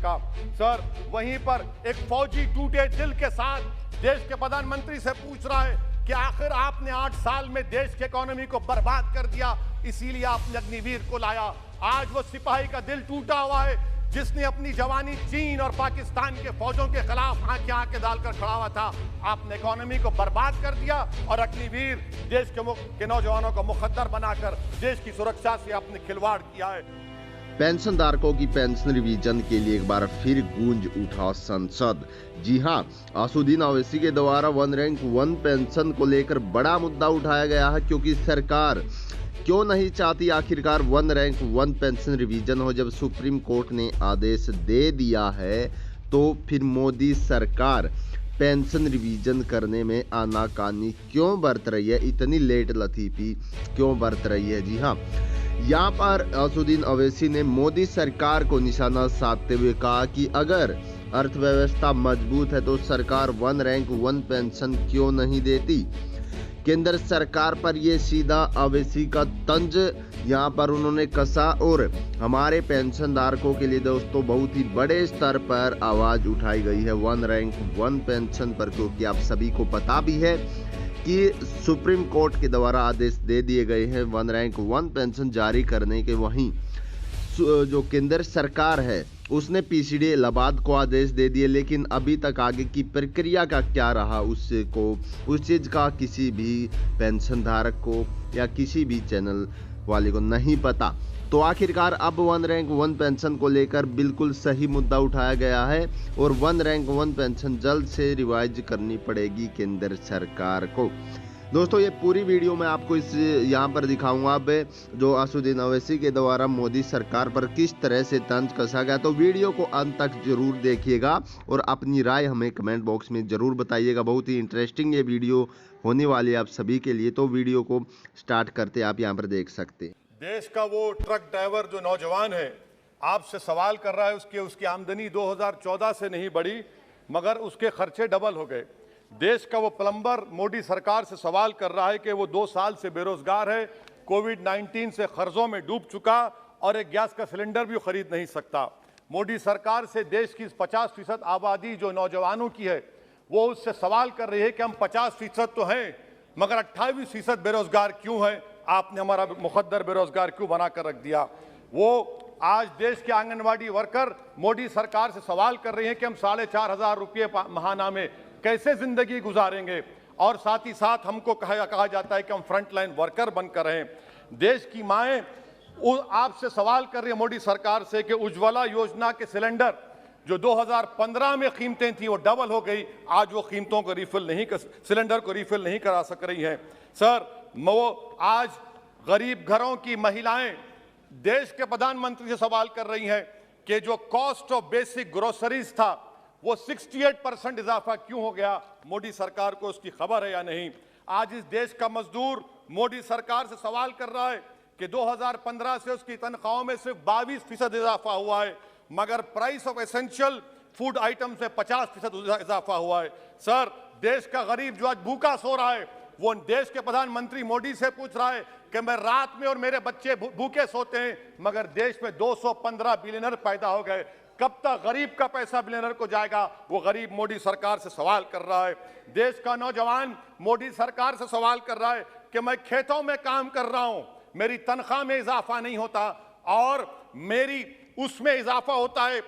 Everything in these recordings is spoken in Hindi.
का। सर, वहीं पर एक फौजी टूटे दिल के साथ देश के प्रधानमंत्री से पूछ रहा है कि आखिर आपने 8 साल में देश की इकोनॉमी को बर्बाद कर दिया, इसीलिए आपने अग्निवीर को लाया। आज वो सिपाही का दिल टूटा हुआ है जिसने अपनी जवानी चीन और पाकिस्तान के फौजों के खिलाफ आंखें डालकर खड़ा हुआ था। आपने इकोनॉमी को बर्बाद कर दिया और अग्निवीर देश के नौजवानों को मुखद्दर बनाकर देश की सुरक्षा से आपने खिलवाड़ किया है। पेंशन धारकों की पेंशन रिवीजन के लिए एक बार फिर गूंज उठा संसद। जी हां, असदुद्दीन ओवैसी के द्वारा 1 रैंक 1 पेंशन को लेकर बड़ा मुद्दा उठाया गया है, क्योंकि सरकार क्यों नहीं चाहती आखिरकार 1 रैंक 1 पेंशन रिवीजन हो। जब सुप्रीम कोर्ट ने आदेश दे दिया है तो फिर मोदी सरकार पेंशन रिवीजन करने में आनाकानी क्यों बरत रही है, इतनी लेट लतीफी क्यों बरत रही है। जी हाँ, यहाँ पर असदुद्दीन ओवैसी ने मोदी सरकार को निशाना साधते हुए कहा कि अगर अर्थव्यवस्था मजबूत है तो सरकार 1 रैंक 1 पेंशन क्यों नहीं देती। केंद्र सरकार पर ये सीधा ओवैसी का तंज यहाँ पर उन्होंने कसा और हमारे पेंशन धारकों के लिए दोस्तों बहुत ही बड़े स्तर पर आवाज उठाई गई है 1 रैंक 1 पेंशन पर, क्योंकि आप सभी को पता भी है कि सुप्रीम कोर्ट के द्वारा आदेश दे दिए गए हैं 1 रैंक 1 पेंशन जारी करने के। वहीं जो केंद्र सरकार है उसने पीसीडी इलाहाबाद को आदेश दे दिए, लेकिन अभी तक आगे की प्रक्रिया का क्या रहा उस चीज़ का किसी भी पेंशन धारक को या किसी भी चैनल वाले को नहीं पता। तो आखिरकार अब 1 रैंक 1 पेंशन को लेकर बिल्कुल सही मुद्दा उठाया गया है और 1 रैंक 1 पेंशन जल्द से रिवाइज करनी पड़ेगी केंद्र सरकार को। दोस्तों, ये पूरी वीडियो मैं आपको यहाँ पर दिखाऊंगा अब जो असदुद्दीन ओवैसी के द्वारा मोदी सरकार पर किस तरह से तंज कसा गया। तो वीडियो को अंत तक जरूर देखिएगा और अपनी राय हमें कमेंट बॉक्स में जरूर बताइएगा। बहुत ही इंटरेस्टिंग ये वीडियो होने वाली है आप सभी के लिए। तो वीडियो को स्टार्ट करते आप यहाँ पर देख सकते हैं। देश का वो ट्रक ड्राइवर जो नौजवान है आपसे सवाल कर रहा है, उसकी आमदनी 2014 से नहीं बढ़ी मगर उसके खर्चे डबल हो गए। देश का वो प्लम्बर मोदी सरकार से सवाल कर रहा है कि वो 2 साल से बेरोजगार है, कोविड-19 से कर्जों में डूब चुका और एक गैस का सिलेंडर भी खरीद नहीं सकता। मोदी सरकार से देश की 50% आबादी जो नौजवानों की है वो उससे सवाल कर रही है कि हम 50% तो हैं मगर 28% बेरोजगार क्यों है, आपने हमारा मुखद्दर बेरोजगार क्यों बना कर रख दिया। वो आज देश के आंगनवाड़ी वर्कर मोदी सरकार से सवाल कर रहे हैं कि हम 4,500 रुपये महाना में कैसे जिंदगी गुजारेंगे और साथ ही साथ हमको कहा जाता है कि हम फ्रंटलाइन वर्कर बनकर रहें। देश की माएँ आपसे सवाल कर रही है मोदी सरकार से कि उज्ज्वला योजना के सिलेंडर जो 2015 में कीमतें थी वो डबल हो गई, आज वो कीमतों को सिलेंडर को रिफिल नहीं करा सक रही हैं। सर, वो आज गरीब घरों की महिलाएं देश के प्रधानमंत्री से सवाल कर रही हैं कि जो कॉस्ट ऑफ बेसिक ग्रोसरीज था वो 68% इजाफा क्यों हो गया, मोदी सरकार को उसकी खबर है या नहीं। आज इस देश का मजदूर मोदी सरकार से सवाल कर रहा है कि 2015 से उसकी तनख्वाहों में सिर्फ 22% इजाफा हुआ है मगर price of essential food item से 50% इजाफा हुआ है। सर, देश का गरीब जो आज भूखा सो रहा है वो देश के प्रधानमंत्री मोदी से पूछ रहा है कि मैं रात में और मेरे बच्चे भूखे सोते हैं मगर देश में 215 बिलियनर पैदा हो गए, कब तक गरीब का पैसा बिलियनर को जाएगा, वो गरीब मोदी सरकार से सवाल कर रहा है। देश का नौजवान मोदी सरकार से सवाल कर रहा है कि मैं खेतों में काम कर रहा हूं, मेरी तनख्वाह में इजाफा नहीं होता और मेरी उसमें इजाफा होता है।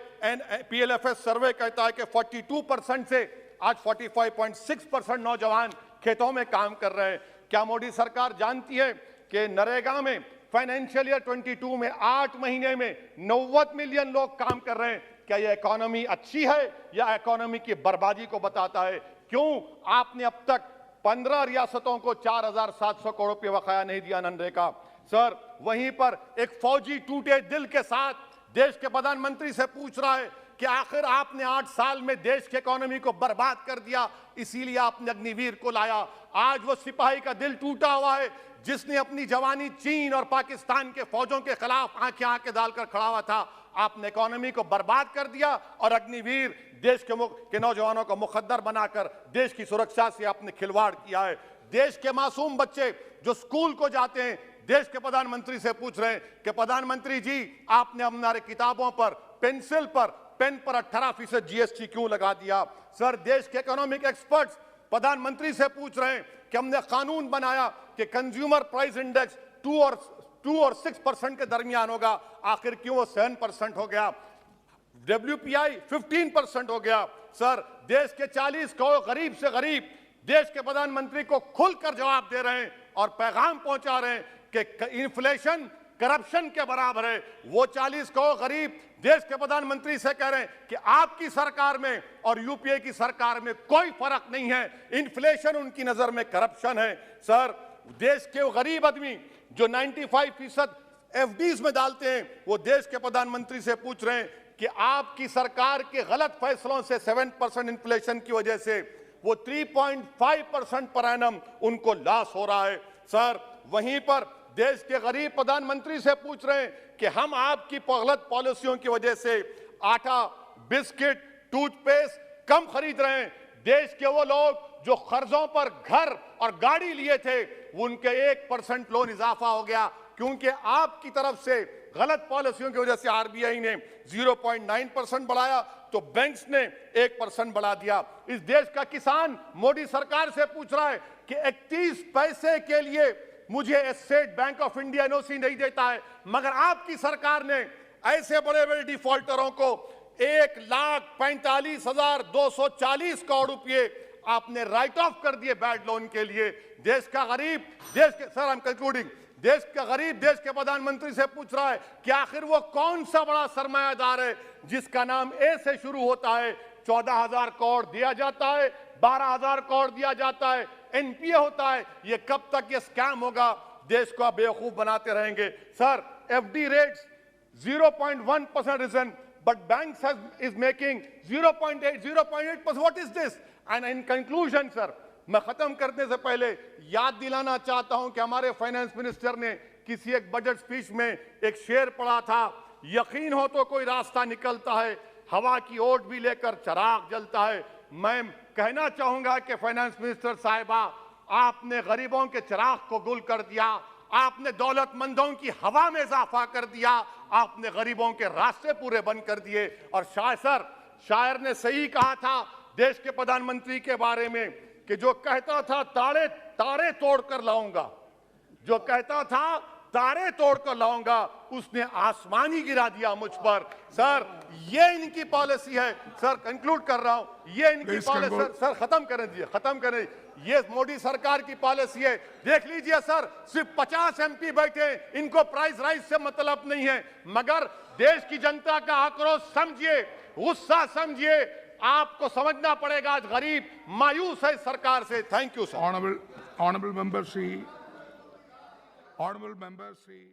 PLFS सर्वे कहता है कि 42% से आज 45.6% नौजवान खेतों में काम कर रहे हैं। क्या मोदी सरकार जानती है कि नरेगा में फाइनेंशियल ईयर 22 में 8 महीने में 90 मिलियन लोग काम कर रहे हैं। क्या यह इकोनॉमी अच्छी है या इकोनॉमी की बर्बादी को बताता है? क्यों आपने अब तक 15 रियासतों को 4,700 करोड़ रुपये बकाया नहीं दिया मनरेगा? सर, वहीं पर एक फौजी टूटे दिल के साथ देश के प्रधानमंत्री से पूछ रहा है कि आखिर आपने 8 साल में देश की इकोनॉमी को बर्बाद कर दिया, इसीलिए आपने अग्निवीर को लाया। आज वो सिपाही का दिल टूटा हुआ है जिसने अपनी जवानी चीन और पाकिस्तान के फौजों के खिलाफ आंखें डालकर खड़ा हुआ था। आपने इकोनॉमी को बर्बाद कर दिया और अग्निवीर देश के नौजवानों को मुखद्दर बनाकर देश की सुरक्षा से आपने खिलवाड़ किया है। देश के मासूम बच्चे जो स्कूल को जाते हैं देश के प्रधानमंत्री से पूछ रहे हैं कि प्रधानमंत्री जी, आपने हमारे किताबों पर, पेंसिल पर पेन पर 18% जीएसटी क्यों लगा दिया? सर, देश के इकोनॉमिक एक्सपर्ट्स प्रधानमंत्री से पूछ रहे हैं कि हमने कानून बनाया कि कंज्यूमर प्राइस इंडेक्स 2 और 6% के दरमियान होगा, आखिर क्यों वो 7% हो गया? WPI 15% हो गया। सर, देश के 40 करोड़ गरीब से गरीब देश के प्रधानमंत्री को खुलकर जवाब दे रहे हैं और पैगाम पहुंचा रहे हैं कि इन्फ्लेशन करप्शन के बराबर है। वो 40 करोड़ गरीब देश के प्रधानमंत्री से कह रहे हैं कि आपकी सरकार में और यूपीए की सरकार में कोई फर्क नहीं है, इन्फ्लेशन उनकी नजर में करप्शन है। सर, देश के वो गरीब आदमी जो 95% एफडीज में डालते हैं, वो देश के प्रधानमंत्री से पूछ रहे हैं कि आपकी सरकार के गलत फैसलों से 7% इन्फ्लेशन की वजह से वो 3.5% पर एनम उनको लॉस हो रहा है। सर, वहीं पर देश के गरीब प्रधानमंत्री से पूछ रहे हैं कि हम आपकी गलत पॉलिसियों की वजह से आटा, बिस्किट, टूथपेस्ट कम खरीद रहे हैं। देश के वो लोग जो कर्जों पर घर और गाड़ी लिए थे, उनके 1% लोन इजाफा हो गया, क्योंकि आपकी तरफ से गलत पॉलिसियों की वजह से आरबीआई ने 0.9% बढ़ाया तो बैंक्स ने 1% बढ़ा दिया। इस देश का किसान मोदी सरकार से पूछ रहा है कि 31 पैसे के लिए मुझे state bank of India NOC नहीं देता है, मगर आपकी सरकार ने ऐसे बड़े बड़े डिफॉल्टरों को 1,45,240 करोड़ रुपए आपने राइट ऑफ कर दिए बैड लोन के लिए। देश का गरीब, सर आई एम कंक्लूडिंग, देश का गरीब देश के प्रधानमंत्री से पूछ रहा है कि आखिर वो कौन सा बड़ा सरमायादार है जिसका नाम ए से शुरू होता है, 14,000 करोड़ दिया जाता है, 12,000 करोड़ दिया जाता है, एनपीए होता है। ये कब तक ये स्कैम होगा? देश को बेवकूफ बनाते रहेंगे। Sir, FD rates 0.1% risen, but banks is making 0.8%. What is this? And in conclusion, sir, मैं खत्म करने से पहले याद दिलाना चाहता हूं कि हमारे फाइनेंस मिनिस्टर ने किसी एक बजट स्पीच में एक शेर पढ़ा था, यकीन हो तो कोई रास्ता निकलता है, हवा की ओट भी लेकर चिराग जलता है। मैं कहना चाहूंगा कि फाइनेंस मिनिस्टर साहिबा, आपने गरीबों के चिराग को गुल कर दिया, आपने दौलतमंदों की हवा में इजाफा कर दिया, आपने गरीबों के रास्ते पूरे बंद कर दिए। और शायर ने सही कहा था देश के प्रधानमंत्री के बारे में कि जो कहता था तारे तोड़कर लाऊंगा, जो कहता था तारे तोड़कर लाऊंगा, उसने आसमान ही गिरा दिया मुझ पर। सर, ये इनकी पॉलिसी है। सर, कंक्लूड कर रहा हूं, ये इनकी पॉलिसी। सर, खत्म करें। ये मोदी सरकार की पॉलिसी है। देख लीजिए सर, सिर्फ 50 एमपी बैठे, इनको प्राइस राइज से मतलब नहीं है, मगर देश की जनता का आक्रोश समझिए, गुस्सा समझिए। आपको समझना पड़ेगा, आज गरीब मायूस है सरकार से। Thank you sir. Honorable member Shri